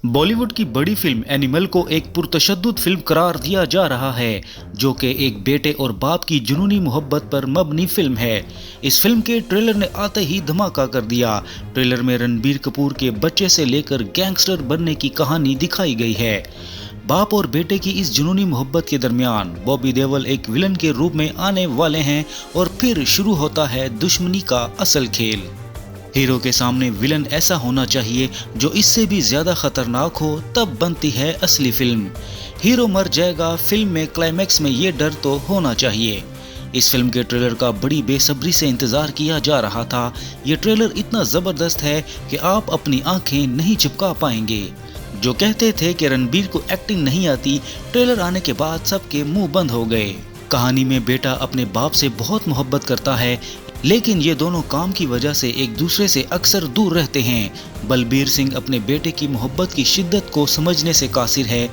बॉलीवुड की बड़ी film animal को एक पुरतशद्दुद फिल्म करार दिया जा रहा है, जो कि एक बेटे और बाप की जुनूनी मोहब्बत पर मबनी फिल्म है। इस फिल्म के ट्रेलर ने आते ही धमाका कर दिया। ट्रेलर में रणबीर कपूर के बच्चे से लेकर गैंगस्टर बनने की कहानी दिखाई गई है। बाप और बेटे की इस जुनूनी मोहब्बत के दरमियान बॉबी देओल एक विलन के रूप में आने वाले हैं और फिर शुरू होता है दुश्मनी का असल खेल। हीरो के सामने विलन ऐसा होना चाहिए जो इससे भी ज्यादा खतरनाक हो, तब बनती है असली फिल्म। हीरो मर जाएगा फिल्म में, क्लाइमैक्स में ये डर तो होना चाहिए। इस फिल्म के ट्रेलर का बड़ी बेसब्री से इंतजार किया जा रहा था। ये ट्रेलर इतना जबरदस्त है कि आप अपनी आंखें नहीं चिपका पाएंगे। जो कहते थे कि रणबीर को एक्टिंग नहीं आती, ट्रेलर आने के बाद सबके मुंह बंद हो गए। कहानी में बेटा अपने बाप से बहुत मोहब्बत करता है, लेकिन ये दोनों काम की वजह से एक दूसरे से अक्सर दूर रहते हैं। बलबीर सिंह अपने बेटे की मोहब्बत की शिद्दत को समझने से कासिर है।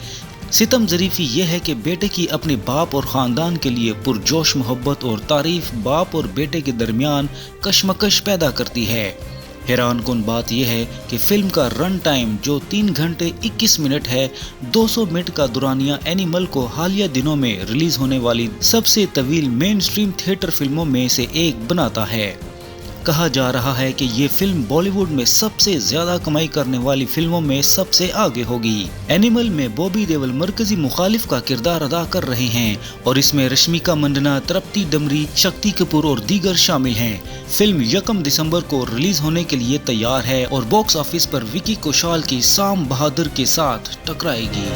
सितम ज़रीफ़ी ये है कि बेटे की अपने बाप और ख़ानदान के लिए पुरजोश मोहब्बत और तारीफ बाप और बेटे के दरमियान कशमकश पैदा करती है। हैरान कुन बात यह है कि फिल्म का रन टाइम जो 3 घंटे 21 मिनट है, 200 मिनट का दुरानिया एनिमल को हालिया दिनों में रिलीज होने वाली सबसे तवील मेन स्ट्रीम थिएटर फिल्मों में से एक बनाता है। कहा जा रहा है कि ये फिल्म बॉलीवुड में सबसे ज्यादा कमाई करने वाली फिल्मों में सबसे आगे होगी। एनिमल में बॉबी देओल मरकजी मुखालिफ का किरदार अदा कर रहे हैं और इसमें रश्मिका मंदाना, तृप्ति डिमरी, शक्ति कपूर और दीगर शामिल हैं। फिल्म 1 दिसंबर को रिलीज होने के लिए तैयार है और बॉक्स ऑफिस पर विकी कौशल की साम बहादुर के साथ टकराएगी।